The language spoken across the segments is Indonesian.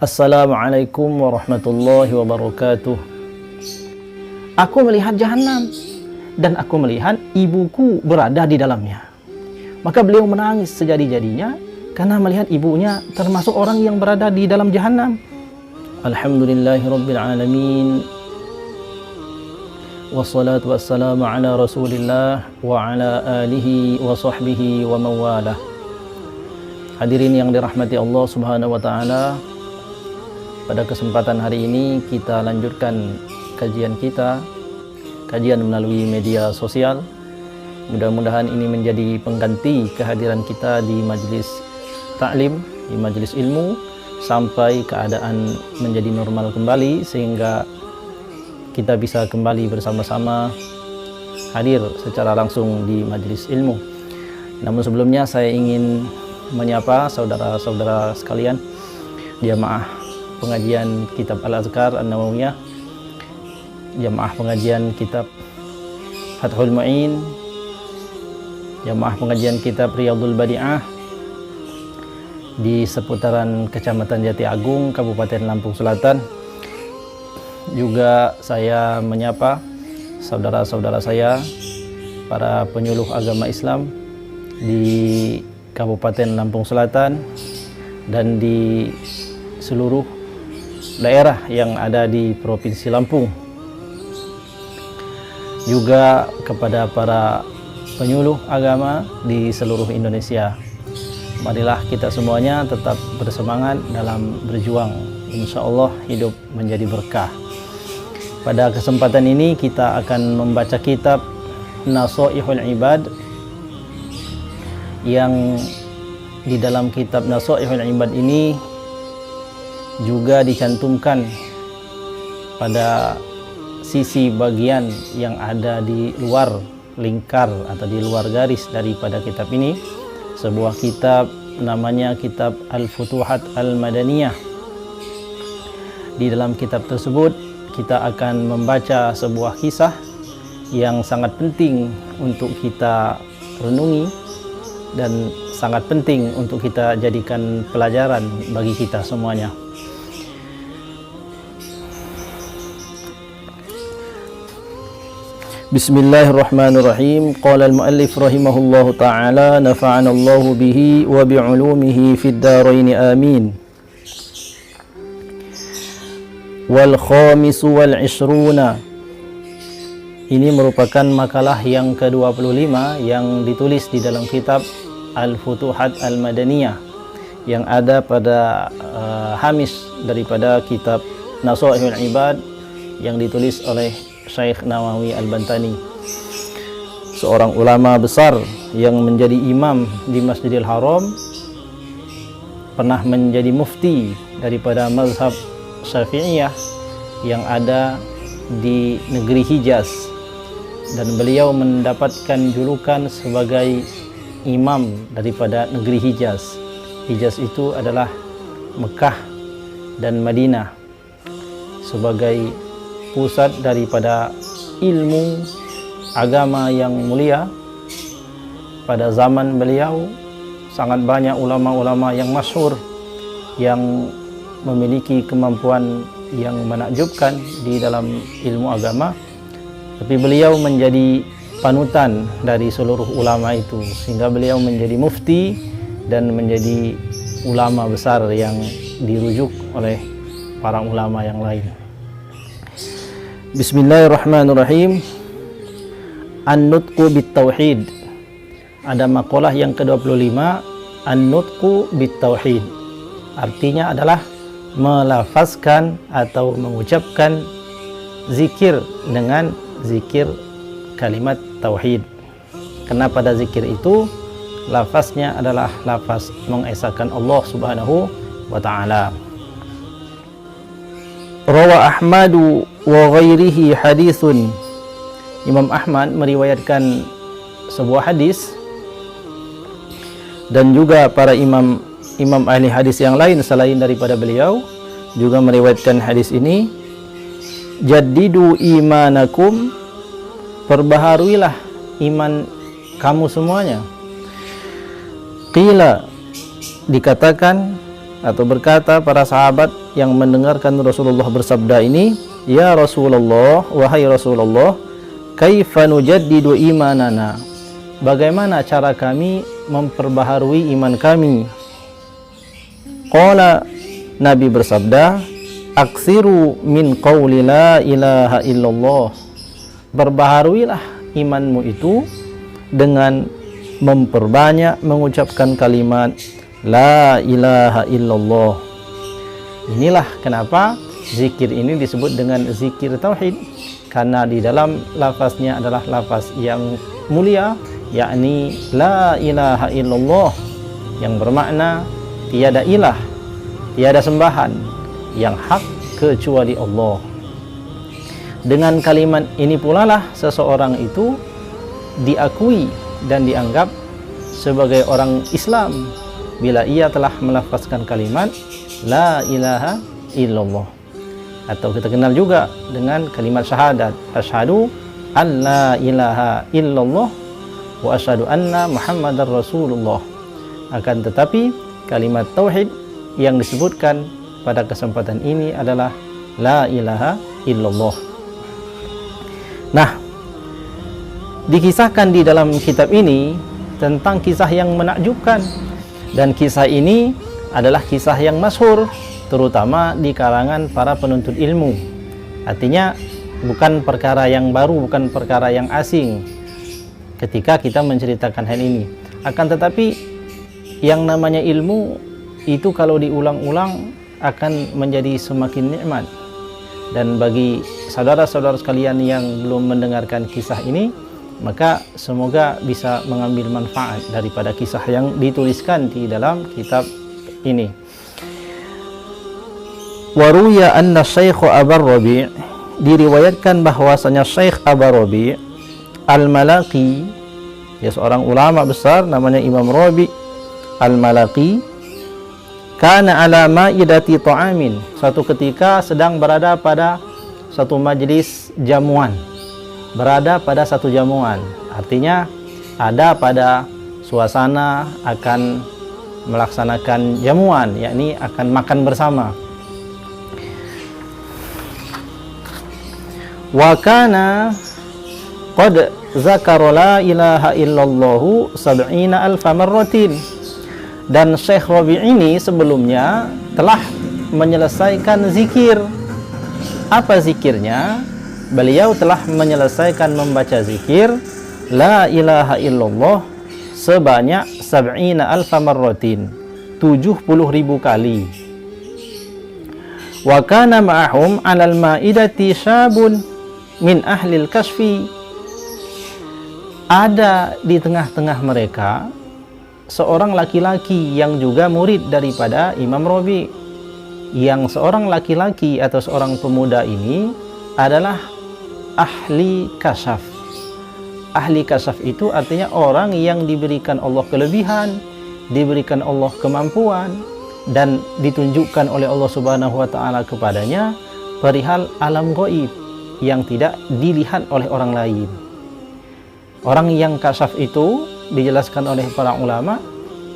Assalamualaikum warahmatullahi wabarakatuh. Aku melihat jahanam dan aku melihat ibuku berada di dalamnya. Maka beliau menangis sejadi-jadinya karena melihat ibunya termasuk orang yang berada di dalam jahanam. Alhamdulillahirabbil alamin. Wassalatu wassalamu ala Rasulillah wa ala alihi wa sahbihi wa mawalah. Hadirin yang dirahmati Allah Subhanahu wa taala, pada kesempatan hari ini kita lanjutkan kajian melalui media sosial. Mudah-mudahan ini menjadi pengganti kehadiran kita di majelis taklim, di majelis ilmu, sampai keadaan menjadi normal kembali sehingga kita bisa kembali bersama-sama hadir secara langsung di majelis ilmu. Namun sebelumnya saya ingin menyapa saudara-saudara sekalian jamaah pengajian kitab Al-Azkar An-Nawawiyah, jamaah pengajian kitab Fathul Mu'in, jamaah pengajian kitab Riyadhul Badi'ah di seputaran Kecamatan Jati Agung, Kabupaten Lampung Selatan. Juga saya menyapa saudara-saudara saya, para penyuluh agama Islam di Kabupaten Lampung Selatan dan di seluruh daerah yang ada di Provinsi Lampung. Juga kepada para penyuluh agama di seluruh Indonesia. Marilah kita semuanya tetap bersemangat dalam berjuang. Insya Allah hidup menjadi berkah. Pada kesempatan ini kita akan membaca kitab Nasoihul Ibad, yang di dalam kitab Nasoihul Ibad ini juga dicantumkan pada sisi bagian yang ada di luar lingkar atau di luar garis daripada kitab ini, sebuah kitab namanya kitab Al-Futuhat Al-Madaniyah. Di dalam kitab tersebut kita akan membaca sebuah kisah yang sangat penting untuk kita renungi dan sangat penting untuk kita jadikan pelajaran bagi kita semuanya. Bismillahirrahmanirrahim. Qala al-muallif rahimahullahu ta'ala, nafa'ana Allahu bihi wa bi'ulumihi fid dharain amin. Wal khamisu wal ishruna. Ini merupakan makalah yang ke-25 yang ditulis di dalam kitab Al-Futuhat Al-Madaniyah yang ada pada hamis daripada kitab Nasoihul Ibad yang ditulis oleh Syekh Nawawi Al-Bantani, seorang ulama besar yang menjadi imam di Masjidil Haram, pernah menjadi mufti daripada mazhab Syafi'iyah yang ada di negeri Hijaz, dan beliau mendapatkan julukan sebagai imam daripada negeri Hijaz. Hijaz itu adalah Mekah dan Madinah, sebagai pusat daripada ilmu agama yang mulia. Pada zaman beliau sangat banyak ulama-ulama yang masyhur yang memiliki kemampuan yang menakjubkan di dalam ilmu agama, tapi beliau menjadi panutan dari seluruh ulama itu, sehingga beliau menjadi mufti dan menjadi ulama besar yang dirujuk oleh para ulama yang lain. Bismillahirrahmanirrahim. An-nutqu bit-tauhid. Ada makalah yang ke-25, An-nutqu bit-tauhid. Artinya adalah melafazkan atau mengucapkan zikir dengan zikir kalimat tauhid. Karena pada zikir itu lafaznya adalah lafaz mengesahkan Allah Subhanahu wa ta'ala. Rawa Ahmadu wa ghairihi hadithun. Imam Ahmad meriwayatkan sebuah hadis, dan juga para imam ahli hadis yang lain selain daripada beliau juga meriwayatkan hadis ini. Jaddidu imanakum, perbaharuilah iman kamu semuanya. Qila, dikatakan, atau berkata para sahabat yang mendengarkan Rasulullah bersabda ini, "Ya Rasulullah, wahai Rasulullah, kaifa nujaddidu imanana?" Bagaimana cara kami memperbaharui iman kami? Qala, Nabi bersabda, "Aksiru min qawli la ilaha illallah." Berbaharuilah imanmu itu dengan memperbanyak mengucapkan kalimat la ilaha illallah. Inilah kenapa zikir ini disebut dengan zikir tauhid, karena di dalam lafaznya adalah lafaz yang mulia, yakni la ilaha illallah, yang bermakna tiada ilah, tiada sembahan yang hak kecuali Allah. Dengan kalimat ini pula lah seseorang itu diakui dan dianggap sebagai orang Islam bila ia telah melafazkan kalimat la ilaha illallah, atau kita kenal juga dengan kalimat syahadat, asyhadu an la ilaha illallah wa asyhadu anna muhammadar rasulullah. Akan tetapi kalimat tauhid yang disebutkan pada kesempatan ini adalah la ilaha illallah. Nah, dikisahkan di dalam kitab ini tentang kisah yang menakjubkan, dan kisah ini adalah kisah yang masyhur terutama di kalangan para penuntut ilmu. Artinya bukan perkara yang baru, bukan perkara yang asing ketika kita menceritakan hal ini. Akan tetapi yang namanya ilmu itu kalau diulang-ulang akan menjadi semakin nikmat. Dan bagi saudara-saudara sekalian yang belum mendengarkan kisah ini, maka semoga bisa mengambil manfaat daripada kisah yang dituliskan di dalam kitab ini. Waruya anna Syekh Abar Rabi', diriwayatkan bahwasanya Syekh Abar Rabi' Al-Malaki, ya seorang ulama besar namanya Imam Rabi' Al-Malaki, kana ala ma'idati ta'amin, suatu ketika sedang berada pada satu majlis jamuan. Berada pada satu jamuan, artinya ada pada suasana akan melaksanakan jamuan, yakni akan makan bersama. Wa kana qad zakara la ilaha illallahu sab'ina alfa marratin, dan Syekh Rabi' ini sebelumnya telah menyelesaikan zikir. Apa zikirnya? Beliau telah menyelesaikan membaca zikir la ilaha illallah sebanyak sab'ina alfa marratin, 70.000 kali. Wa kana ma'ahum 'alal ma'idati syabun min ahlil kasfi, ada di tengah-tengah mereka seorang laki-laki yang juga murid daripada Imam Rabi'. Yang seorang laki-laki atau seorang pemuda ini adalah ahli kasyaf. Ahli kasyaf itu artinya orang yang diberikan Allah kelebihan, diberikan Allah kemampuan, dan ditunjukkan oleh Allah Subhanahu wa taala kepadanya perihal alam gaib yang tidak dilihat oleh orang lain. Orang yang kasyaf itu dijelaskan oleh para ulama,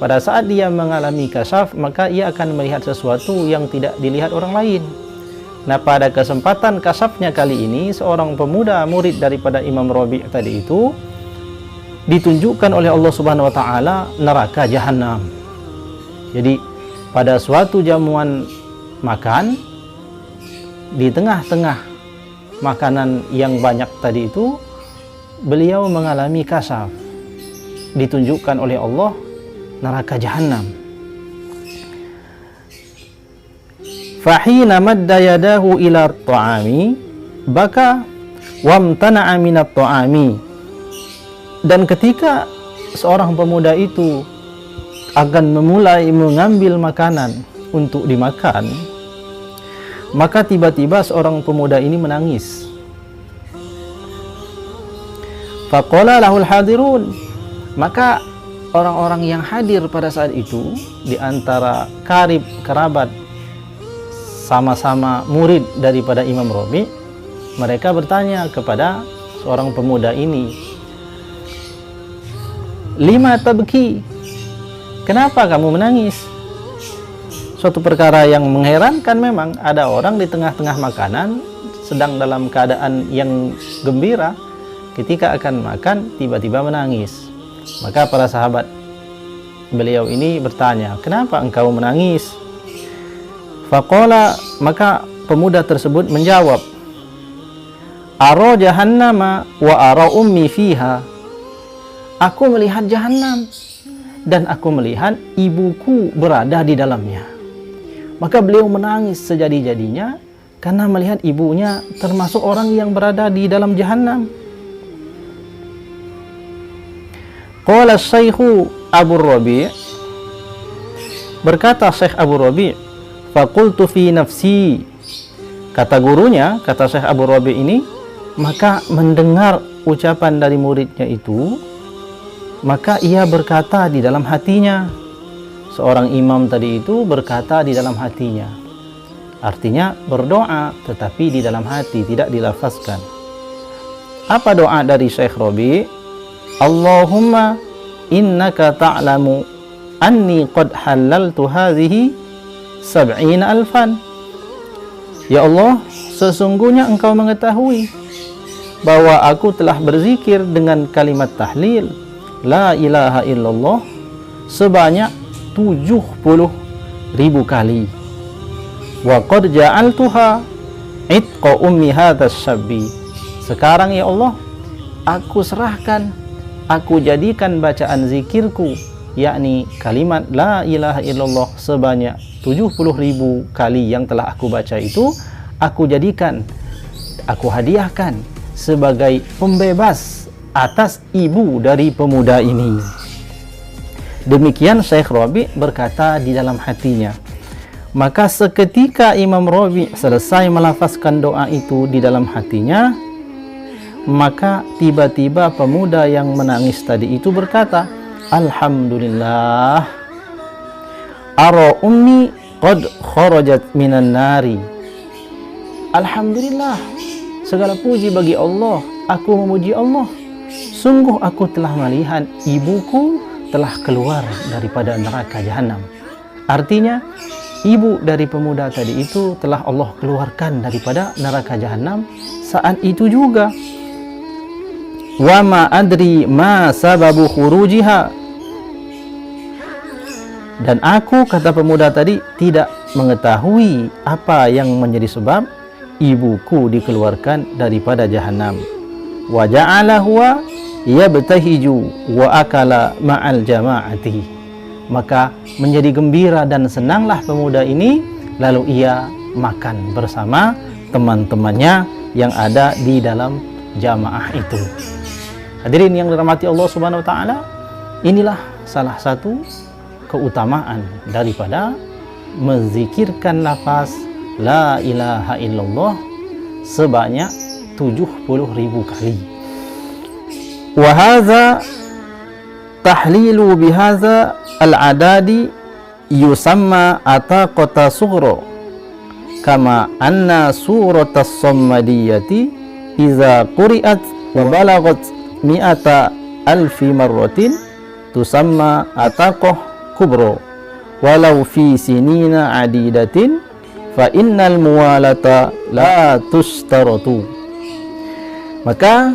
pada saat dia mengalami kasyaf maka ia akan melihat sesuatu yang tidak dilihat orang lain. Nah, pada kesempatan kasyafnya kali ini, seorang pemuda murid daripada Imam Rabi' tadi itu ditunjukkan oleh Allah Subhanahu wa taala neraka jahanam. Jadi pada suatu jamuan makan, di tengah-tengah makanan yang banyak tadi itu, beliau mengalami kasyaf, ditunjukkan oleh Allah neraka jahanam. Fahina madda yadahu ila ta'ami baka wamtana'a minat ta'ami, dan ketika seorang pemuda itu akan memulai mengambil makanan untuk dimakan, maka tiba-tiba seorang pemuda ini menangis. Faqala lahul hadirun, maka orang-orang yang hadir pada saat itu di antara karib kerabat sama-sama murid daripada Imam Rabi', mereka bertanya kepada seorang pemuda ini, lima tabki, kenapa kamu menangis? suatu perkara yang mengherankan memang, ada orang di tengah-tengah makanan sedang dalam keadaan yang gembira, ketika akan makan tiba-tiba menangis. Maka para sahabat beliau ini bertanya, kenapa engkau menangis? Faqala, maka pemuda tersebut menjawab, ara jahannama wa ara ummi fiha. Aku melihat jahanam dan aku melihat ibuku berada di dalamnya. Maka beliau menangis sejadi-jadinya karena melihat ibunya termasuk orang yang berada di dalam jahanam. Qala Syekhu Abu Rabi', berkata Syekh Abu Rabi', faqultu fi nafsi, kata gurunya, kata Syekh Abu Rabi' ini, maka mendengar ucapan dari muridnya itu, maka ia berkata di dalam hatinya. Seorang imam tadi itu berkata di dalam hatinya, artinya berdoa tetapi di dalam hati, tidak dilafazkan. Apa doa dari Syekh Rabi'? Allahumma innaka ta'lamu anni qad halaltu hadhihi 70,000. Ya Allah, sesungguhnya engkau mengetahui bahwa aku telah berzikir dengan kalimat tahlil la ilaha illallah sebanyak 70,000 kali. Wa qad ja'altuha itqa ummi hadzal syabbi. Sekarang ya Allah, aku serahkan, aku jadikan bacaan zikirku, yakni kalimat la ilaha illallah sebanyak 70,000 kali yang telah aku baca itu, aku jadikan, aku hadiahkan sebagai pembebas atas ibu dari pemuda ini. Demikian Syekh Rabi' berkata di dalam hatinya. Maka seketika Imam Rabi' selesai melafazkan doa itu di dalam hatinya, maka tiba-tiba pemuda yang menangis tadi itu berkata, Alhamdulillah, ara ummi qad kharajat minan nari. Alhamdulillah, segala puji bagi Allah, aku memuji Allah. Sungguh aku telah melihat ibuku telah keluar daripada neraka jahanam. Artinya, ibu dari pemuda tadi itu telah Allah keluarkan daripada neraka jahanam saat itu juga. Wa ma adri ma sababu khurujiha. Dan aku, kata pemuda tadi, tidak mengetahui apa yang menjadi sebab ibuku dikeluarkan daripada jahanam. Wa ja'ala huwa yabtahiju wa akala ma'al jama'ati. Maka menjadi gembira dan senanglah pemuda ini, lalu ia makan bersama teman-temannya yang ada di dalam jamaah itu. Hadirin yang dirahmati Allah Subhanahu wa taala, inilah salah satu keutamaan daripada menzikirkan lafaz la ilaha illallah sebanyak 70,000 kali. Wa hadza tahlilu bihadza al-adadi yusamma ataqata sughra, kama anna suratas sammadiyati idza quri'at wa balagat mi'ata alfi marratin tusamma ataqah kubra walau fi sinina adidatin fa innal muwalata la tustaratu. Maka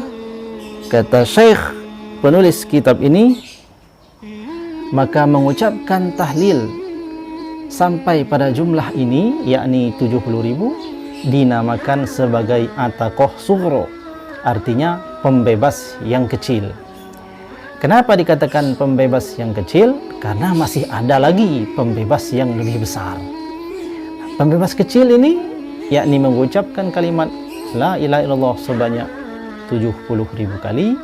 kata Syekh penulis kitab ini, maka mengucapkan tahlil sampai pada jumlah ini, yakni 70,000, dinamakan sebagai ataqah sughra, artinya pembebas yang kecil. Kenapa dikatakan pembebas yang kecil? Karena masih ada lagi pembebas yang lebih besar. Pembebas kecil ini yakni mengucapkan kalimat la ilaha illallah sebanyak 70,000 kali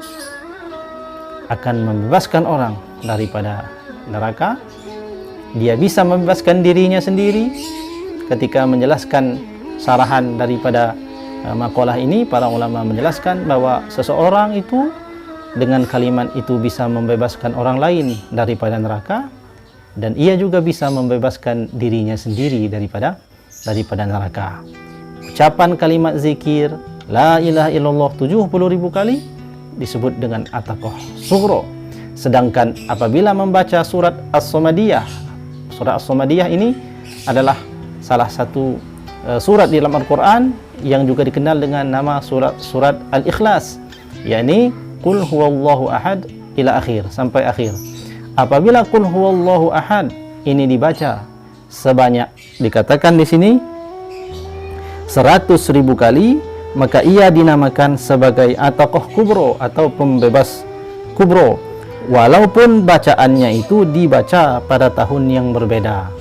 akan membebaskan orang daripada neraka. Dia bisa membebaskan dirinya sendiri. Ketika menjelaskan sarahan daripada makalah ini, para ulama menjelaskan bahwa seseorang itu dengan kalimat itu bisa membebaskan orang lain daripada neraka, dan ia juga bisa membebaskan dirinya sendiri daripada neraka. Ucapan kalimat zikir la ilaha illallah 70,000 kali disebut dengan ataqah sughra. Sedangkan apabila membaca surat As-Samadiyah, surat As-Samadiyah ini adalah salah satu surat di dalam Al-Quran yang juga dikenal dengan nama surat Al-Ikhlas, yakni Qul huwallahu ahad ila akhir, sampai akhir. Apabila Qul huwallahu ahad ini dibaca sebanyak, dikatakan di sini 100.000 kali, maka ia dinamakan sebagai Ataqah Kubro atau pembebas kubro, walaupun bacaannya itu dibaca pada tahun yang berbeda.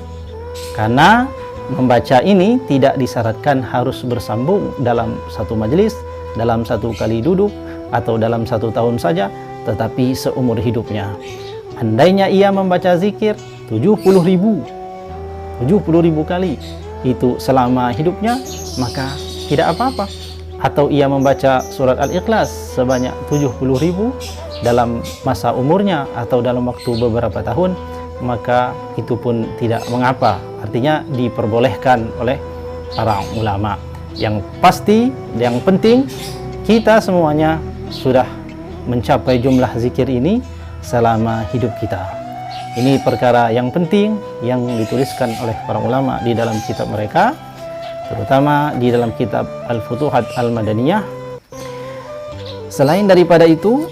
Karena membaca ini tidak disyaratkan harus bersambung dalam satu majelis, dalam satu kali duduk, atau dalam satu tahun saja, tetapi seumur hidupnya. Andainya ia membaca zikir 70.000 kali itu selama hidupnya, maka tidak apa-apa. Atau ia membaca surat Al-Ikhlas sebanyak 70.000 dalam masa umurnya atau dalam waktu beberapa tahun, maka itu pun tidak mengapa. Artinya diperbolehkan oleh para ulama. Yang pasti, yang penting, kita semuanya sudah mencapai jumlah zikir ini selama hidup kita. Ini perkara yang penting yang dituliskan oleh para ulama di dalam kitab mereka, terutama di dalam kitab Al-Futuhat Al-Madaniyah. Selain daripada itu,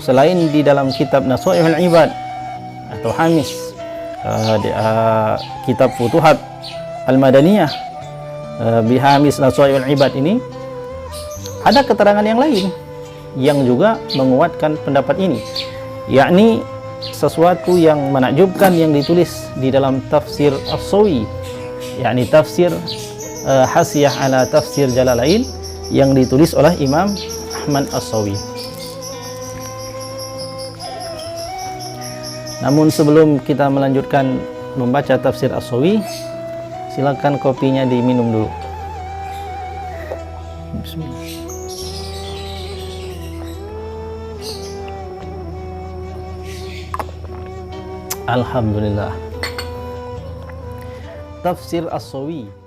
selain di dalam kitab Nasaihul Ibad atau Hamis, kitab Futuhat Al-Madaniyah, bihamis Nasaihul Ibad ini, ada keterangan yang lain yang juga menguatkan pendapat ini, yakni sesuatu yang menakjubkan yang ditulis di dalam tafsir As-Sawi, yakni tafsir Hasiyah ala Tafsir Jalalain yang ditulis oleh Imam Ahmad As-Sawi. Namun sebelum kita melanjutkan membaca tafsir As-Sawi, silakan kopinya diminum dulu. Bismillah. Alhamdulillah. Tafsir As-Sawi